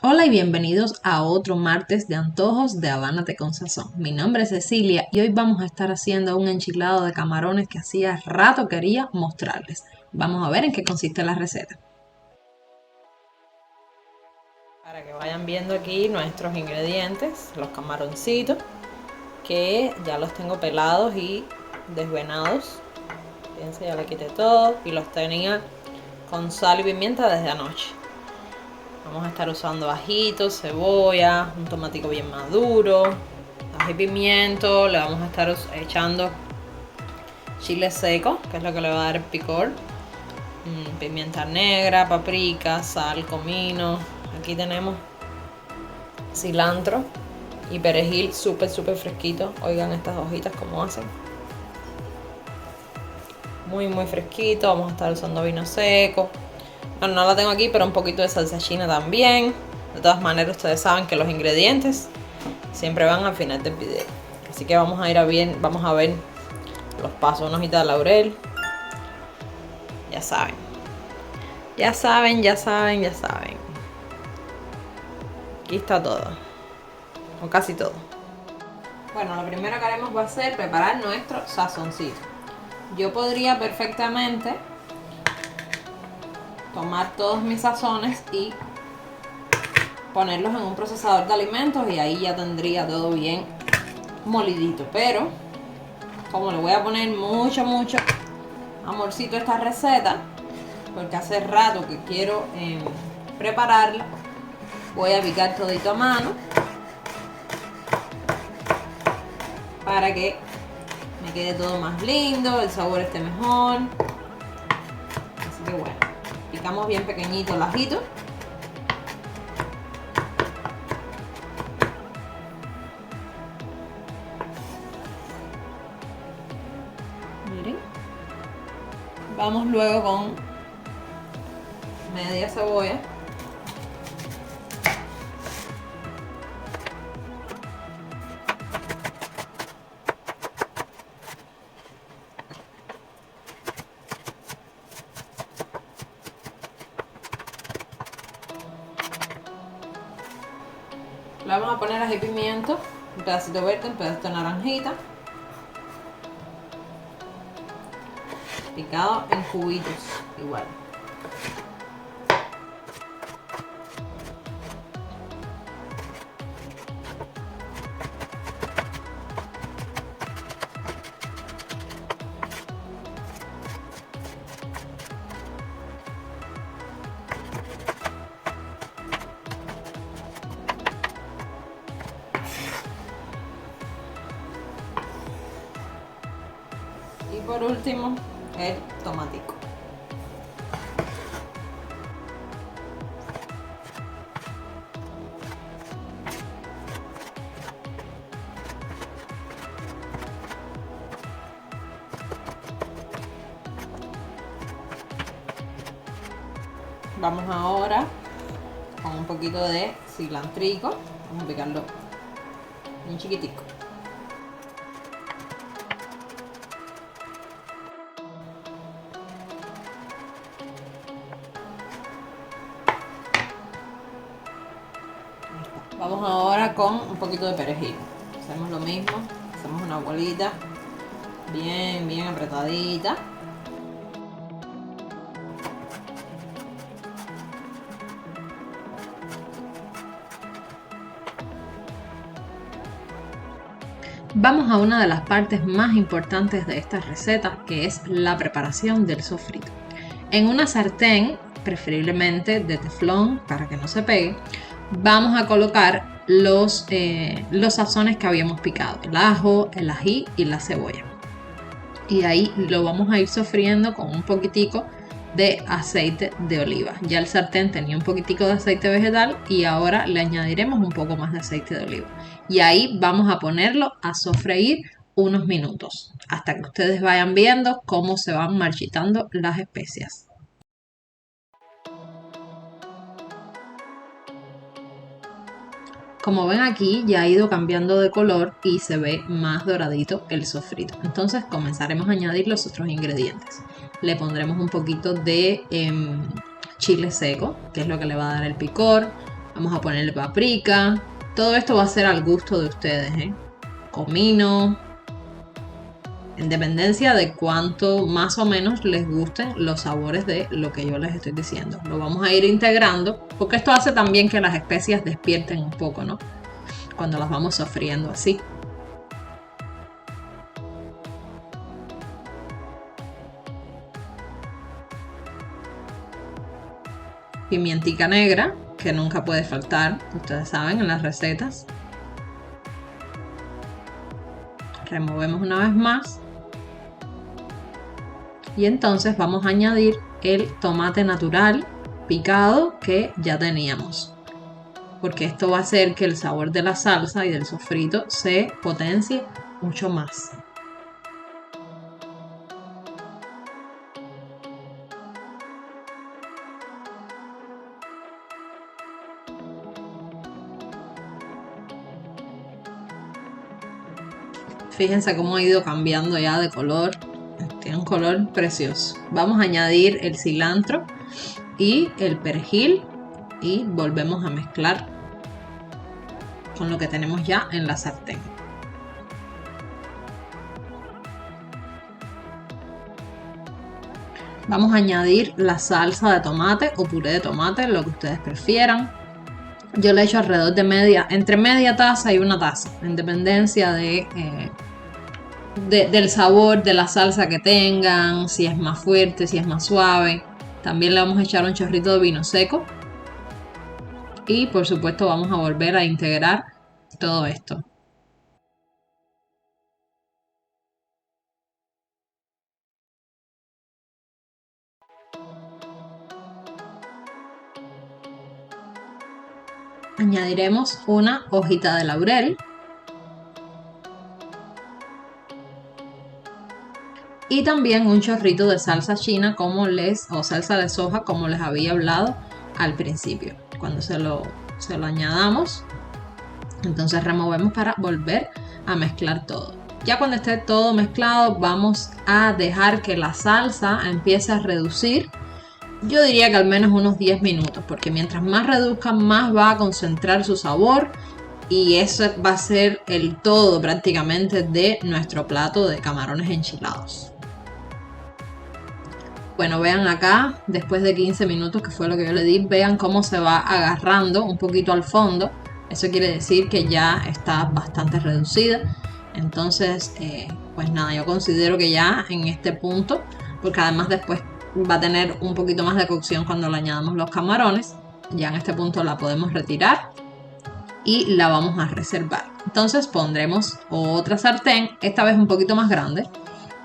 Hola y bienvenidos a otro martes de antojos de Habánate con Sazón. Mi nombre es Cecilia y hoy vamos a estar haciendo un enchilado de camarones que hacía rato quería mostrarles. Vamos a ver en qué consiste la receta. Para que vayan viendo aquí nuestros ingredientes, los camaroncitos, que ya los tengo pelados y desvenados. Fíjense, ya le quité todo y los tenía con sal y pimienta desde anoche. Vamos a estar usando ajitos, cebolla, un tomatico bien maduro, ají y pimiento. Le vamos a estar echando chile seco, que es lo que le va a dar el picor. Pimienta negra, paprika, sal, comino. Aquí tenemos cilantro y perejil súper fresquito. Oigan estas hojitas como hacen. Muy fresquito. Vamos a estar usando vino seco. Bueno, no la tengo aquí, pero un poquito de salsa china también. De todas maneras, ustedes saben que los ingredientes siempre van al final del video. Así que vamos a ver los pasos. Una hojita de laurel. Ya saben. Aquí está todo. O casi todo. Bueno, lo primero que haremos va a ser preparar nuestro sazoncito. Yo podría perfectamente tomar todos mis sazones y ponerlos en un procesador de alimentos y ahí ya tendría todo bien molidito, pero como le voy a poner mucho amorcito a esta receta, porque hace rato que quiero prepararla, voy a picar todito a mano para que me quede todo más lindo, el sabor esté mejor. Así que bueno, picamos bien pequeñito el ajito. Miren. Vamos luego con media cebolla. Le vamos a poner ají y pimiento, un pedacito verde, un pedacito de naranjita, picado en cubitos igual. Y por último, el tomatico. Vamos ahora con un poquito de cilantrico. Vamos a picarlo bien chiquitico. Vamos ahora con un poquito de perejil. Hacemos lo mismo, hacemos una bolita bien apretadita. Vamos a una de las partes más importantes de esta receta, que es la preparación del sofrito. En una sartén, preferiblemente de teflón para que no se pegue, vamos a colocar los sazones que habíamos picado, el ajo, el ají y la cebolla. Y ahí lo vamos a ir sofriendo con un poquitico de aceite de oliva. Ya el sartén tenía un poquitico de aceite vegetal y ahora le añadiremos un poco más de aceite de oliva. Y ahí vamos a ponerlo a sofreír unos minutos hasta que ustedes vayan viendo cómo se van marchitando las especias. Como ven aquí ya ha ido cambiando de color y se ve más doradito el sofrito. Entonces comenzaremos a añadir los otros ingredientes. Le pondremos un poquito de chile seco, que es lo que le va a dar el picor. Vamos a ponerle paprika. Todo esto va a ser al gusto de ustedes, ¿eh? Comino. En dependencia de cuánto más o menos les gusten los sabores de lo que yo les estoy diciendo. Lo vamos a ir integrando porque esto hace también que las especias despierten un poco, ¿no? Cuando las vamos sofriendo así. Pimientica negra, que nunca puede faltar, ustedes saben, en las recetas. Removemos una vez más. Y entonces vamos a añadir el tomate natural picado que ya teníamos. Porque esto va a hacer que el sabor de la salsa y del sofrito se potencie mucho más. Fíjense cómo ha ido cambiando ya de color. Tiene un color precioso. Vamos a añadir el cilantro y el perejil y volvemos a mezclar con lo que tenemos ya en la sartén. Vamos a añadir la salsa de tomate o puré de tomate, lo que ustedes prefieran. Yo le echo alrededor de entre media taza y una taza, en dependencia del sabor de la salsa que tengan, si es más fuerte, si es más suave. También le vamos a echar un chorrito de vino seco. Y por supuesto vamos a volver a integrar todo esto. Añadiremos una hojita de laurel. Y también un chorrito de salsa china o salsa de soja como les había hablado al principio. Cuando se lo añadamos, entonces removemos para volver a mezclar todo. Ya cuando esté todo mezclado vamos a dejar que la salsa empiece a reducir. Yo diría que al menos unos 10 minutos, porque mientras más reduzca, más va a concentrar su sabor y eso va a ser el todo prácticamente de nuestro plato de camarones enchilados. Bueno, vean acá, después de 15 minutos, que fue lo que yo le di, vean cómo se va agarrando un poquito al fondo. Eso quiere decir que ya está bastante reducida. Entonces, pues nada, yo considero que ya en este punto, porque además después va a tener un poquito más de cocción cuando le añadamos los camarones, ya en este punto la podemos retirar y la vamos a reservar. Entonces pondremos otra sartén, esta vez un poquito más grande,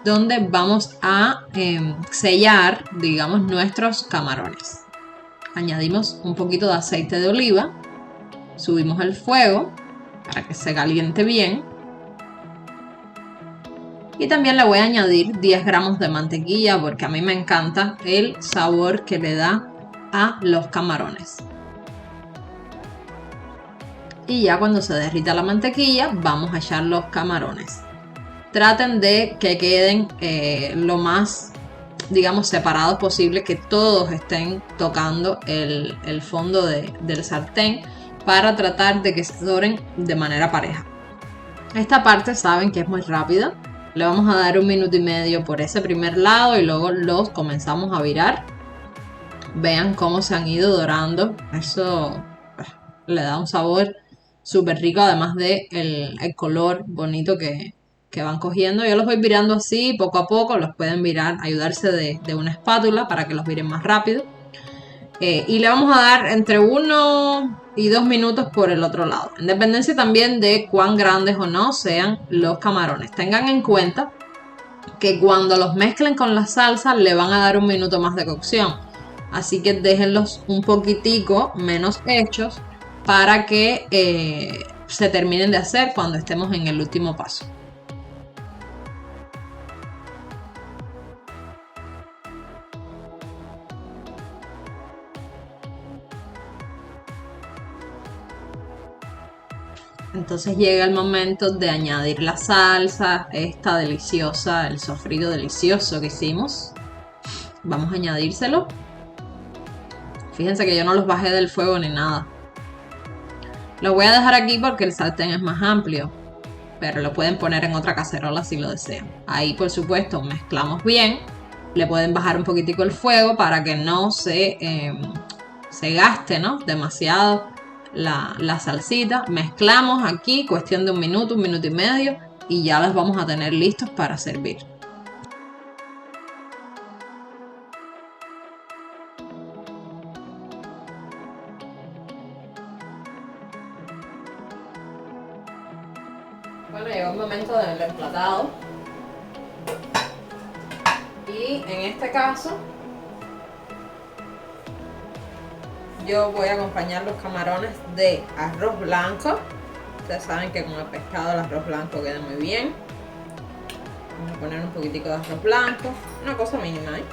donde vamos a sellar, digamos, nuestros camarones. Añadimos un poquito de aceite de oliva, subimos el fuego para que se caliente bien y también le voy a añadir 10 gramos de mantequilla porque a mí me encanta el sabor que le da a los camarones. Y ya cuando se derrita la mantequilla vamos a echar los camarones. Traten de que queden lo más, digamos, separados posible, que todos estén tocando el fondo del sartén para tratar de que se doren de manera pareja. Esta parte saben que es muy rápida. Le vamos a dar 1 minuto y medio por ese primer lado y luego los comenzamos a virar. Vean cómo se han ido dorando. Eso le da un sabor súper rico, además de el color bonito que van cogiendo. Yo los voy virando así poco a poco, los pueden virar, ayudarse de una espátula para que los viren más rápido. Y le vamos a dar entre 1 y 2 minutos por el otro lado, en dependencia también de cuán grandes o no sean los camarones. Tengan en cuenta que cuando los mezclen con la salsa le van a dar 1 minuto más de cocción, así que déjenlos un poquitico menos hechos para que se terminen de hacer cuando estemos en el último paso. Entonces llega el momento de añadir la salsa, esta deliciosa, el sofrito delicioso que hicimos. Vamos a añadírselo. Fíjense que yo no los bajé del fuego ni nada. Lo voy a dejar aquí porque el sartén es más amplio, pero lo pueden poner en otra cacerola si lo desean. Ahí, por supuesto, mezclamos bien. Le pueden bajar un poquitico el fuego para que no se gaste, ¿no? Demasiado la salsita. Mezclamos aquí, cuestión de un minuto y medio, y ya los vamos a tener listos para servir. Bueno, llegó el momento del emplatado. Y en este caso, yo voy a acompañar los camarones de arroz blanco. Ustedes saben que con el pescado el arroz blanco queda muy bien. Vamos a poner un poquitico de arroz blanco, una cosa mínima, ¿eh?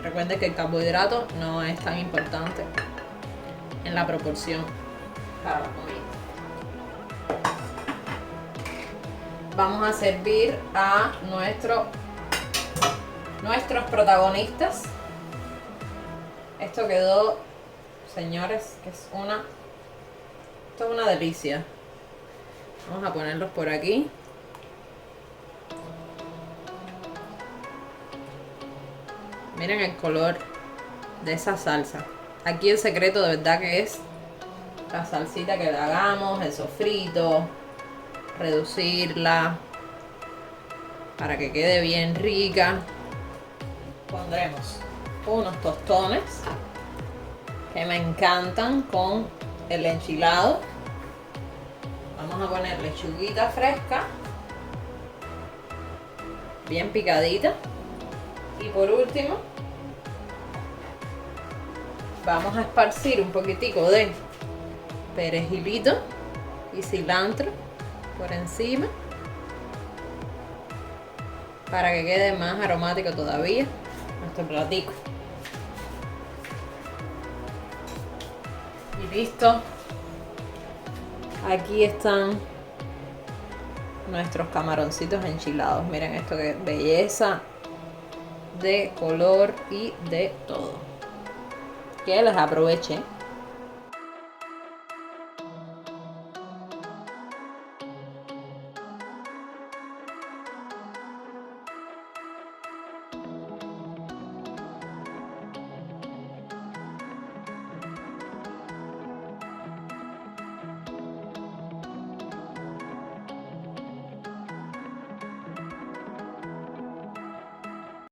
Recuerden que el carbohidrato no es tan importante en la proporción para la comida. Vamos a servir a nuestros protagonistas. Esto quedó, señores, que esto es una delicia. Vamos a ponerlos por aquí. Miren el color de esa salsa. Aquí el secreto de verdad que es la salsita que le hagamos, el sofrito, reducirla para que quede bien rica. Pondremos unos tostones que me encantan con el enchilado. Vamos a poner lechuguita fresca, bien picadita. Y por último, vamos a esparcir un poquitico de perejilito y cilantro por encima para que quede más aromático todavía nuestro platico. Y listo. Aquí están nuestros camaroncitos enchilados. Miren esto, que belleza de color y de todo. Que les aprovechen.